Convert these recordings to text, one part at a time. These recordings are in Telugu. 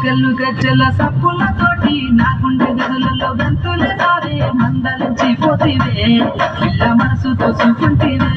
గల్లు గజ్జల సప్పులతోటి నా గుండె గదులలో గంతుల సారే మందలించి పోతివే పిల్ల మనసు తోసుకుంటివే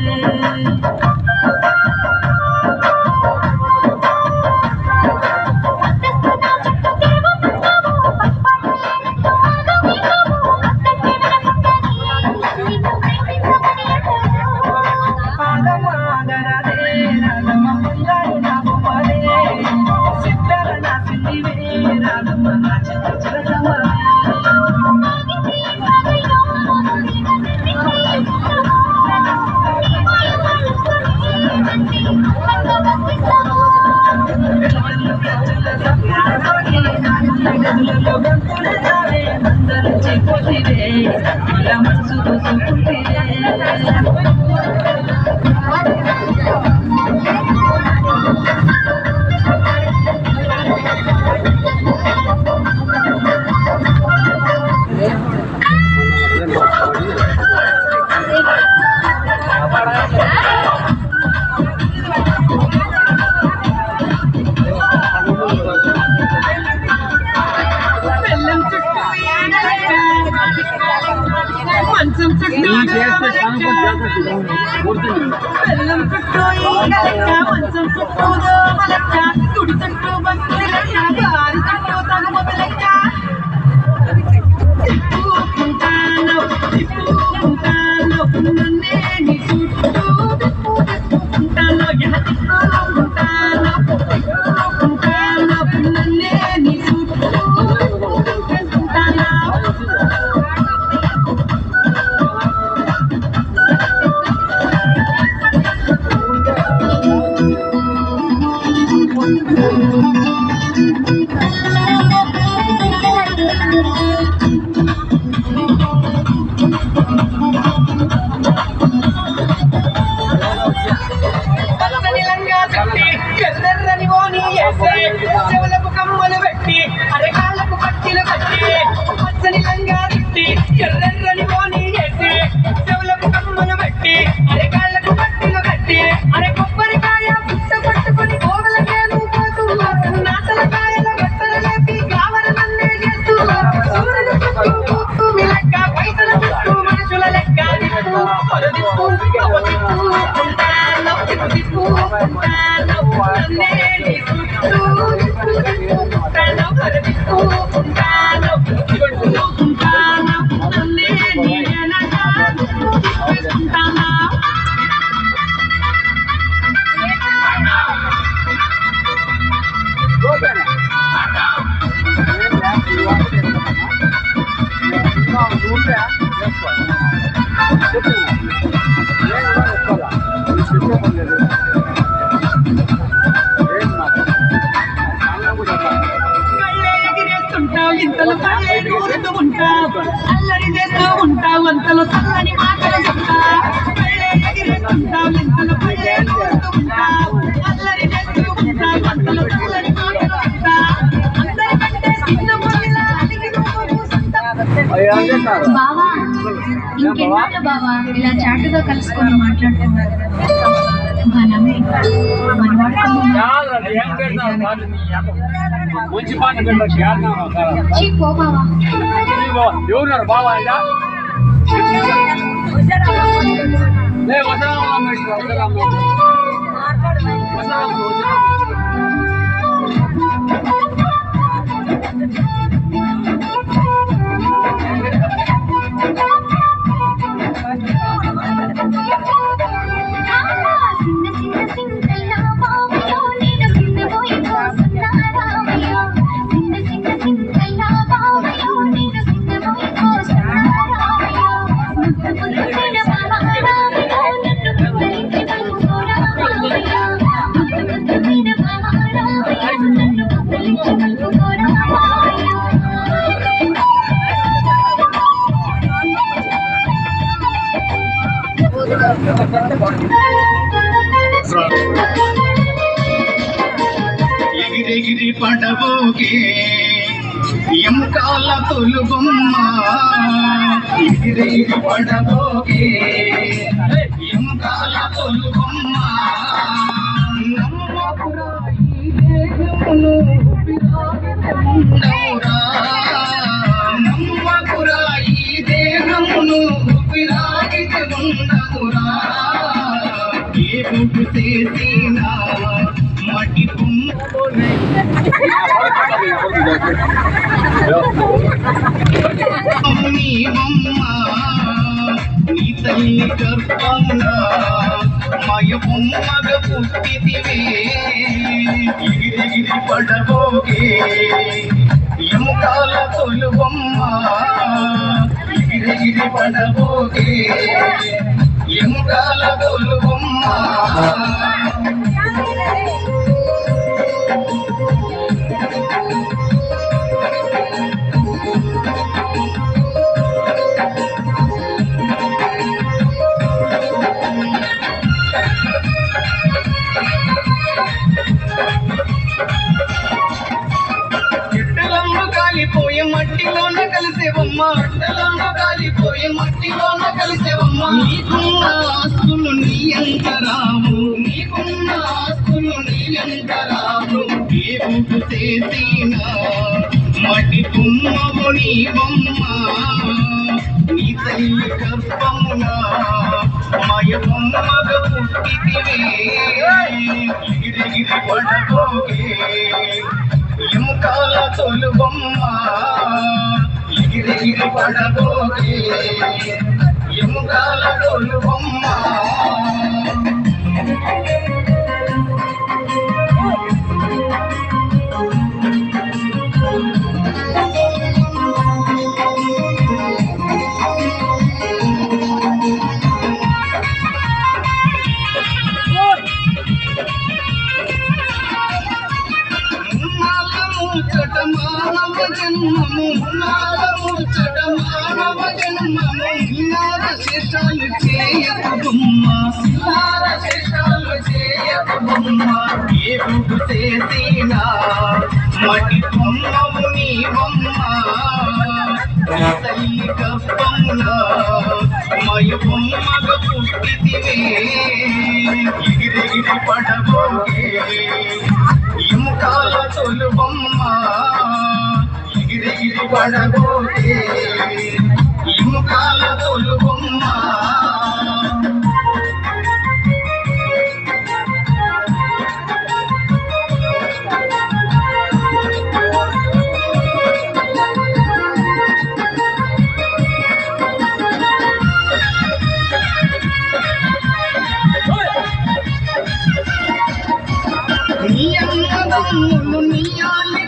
బెల్లం చుట్టూ ఈగలెక్క మంచం చుట్టూ దోమలెక్క గుడి చుట్టూ భక్తులెక్క గారి చుట్టూ తగుమతులెక్క తిప్పుకుంటాను తిప్పుకుంటాను నన్నే నీ చుట్టూ తిప్పుకుంటాను తిప్పుకుంటాను తిప్పుకుంటాను నన్నే నీ చుట్టూ తిప్పుకుంటాను ఎర్రని ఓని వేసే చెవులకు కమ్మలు పెట్టి అరకాళ్ళకు పట్టిలు కట్టి పచ్చని లంగా తిట్టి ఎర్రని ఓని వేసి చెవులకు కమ్మలు పెట్టి అరకాళ్ళకు పట్టిలు కట్టి అరే కొబ్బరికాయ పుట్ట పట్టుకుని కోవలకేను పోతూ నాటలకాయల బట్టలు లేపి కావర నన్నే చేస్తూ సూర్యుడు చుట్టూ పూస్తూ లెక్క పైసల చుట్టూ మనుషుల లెక్క దిప్పు పొరదిప్పు దిప్పు నన్నే నీ చుట్టూ తిప్పుకుంటాను పొరదిప్పుకుంటాను తిప్పుకుంటాను నన్నే నీ వెనక తిప్పుకుంటాను ఇంతలో కళ్ళే నూరుతూ ఉంటావు అల్లరి చేస్తూ ఉంటావు అంతలో చల్లని మాటలు చెప్తావు కళ్ళే ఎగిరేస్తుంటావు ఇంతలో కళ్ళే నూరుతూ ఉంటావు అల్లరి చేస్తూ ఉంటావు అంతలో చల్లని మాటలు చెప్తావు అందరికంటే చిన్న పొలిలా అలిగి నువ్వు బావా ఇంకెన్నాళ్ళు బావా ఇలా చాటుగా కలుసుకొని మాట్లాడుతున్నారు ఎవరున్నారు బాబా ఎగిరెగిరి పడబోగే ఎంకాల తొలుబొమ్మ ఎగిరెగిరి పడబోగే ఎంకాల తొలుబొమ్మ నమ్మకురా ఈ దేహమును ఉండవురా నమ్మకురా ఈ దేహమును పిరాగితే ఉండవురా ఏ బుడ్డు చేసినా మట్టి నీ తల్లి గర్భమున మాయ బొమ్మగ పుట్టితివే ఎగిరెగిరి పడబోగే ఎముకాల తొలుబొమ్మ ఎగిరెగిరి పడబోగే ఎముకాల తొలుబొమ్మ కాలిపోయే మట్టిలోన కలిసేవమ్మ అట్టలోన కాలిపోయే మట్టిలోన కలిసేవమ్మ నీకున్న ఆస్తులు నీ ఎంత రావు నీకున్న ఆస్తులు నీ ఎంత రావు ఏ బుడ్డు చేసినా మట్టి తుమ్మవు నీ బొమ్మ నీ తల్లి గర్భమున మయ బొమ్మగ పుట్టితివే ఎగిరెగిరి పడబోకే ఎముకాల తొలు బొమ్మ ఎగిరెగిరి పడబోకే ఎముకాల తొలు బొమ్మ మానవ జన్మము శేషాలు చేయకు బొమ్మ ఏడు చేసినా మటి బొమ్మవు నీ బొమ్మ తల్లి గర్భమున మయ బొమ్మగ పుట్టితివే ఎగిరెగిరి పడబోకే ఎముకాల తొలు బొమ్మ ఎగిరెగిరి పడబోకే ఎముకాల తొలు బొమ్మ నీ అన్నదమ్ములు నీయాలి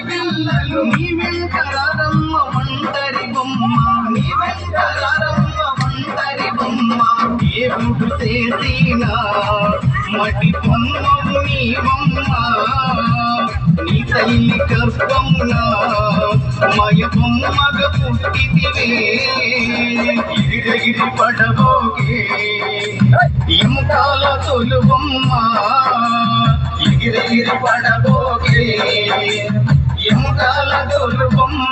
పిల్లలు నీ వెంకరమ్మ ఒంటరి బొమ్మ దేవుడు చేసిన మటి బొమ్మవు నీ బొమ్మ నీ తల్లి గర్భమున మయ బొమ్మగ పుట్టితివే ఎగిరెగిరి పడబోకే ఎముకాల తొలు బొమ్మ ఎగిరెగిరి పడబోకే ఎముకాల తొలు బొమ్మ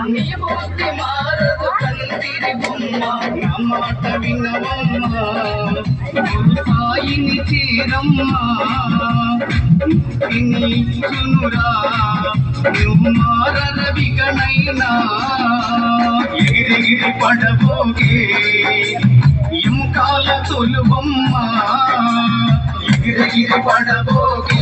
నీ బుద్ధి మారదు కంటిరి బొమ్మ నా మాట వినవమ్మ సాయిని చేరమ్మ ఇచ్చునురా నువ్వు మారవికనైనా ఎగిరెగిరి పడబోకే ఎముకాల తొలు బొమ్మ ఎగిరెగిరి పడబోకే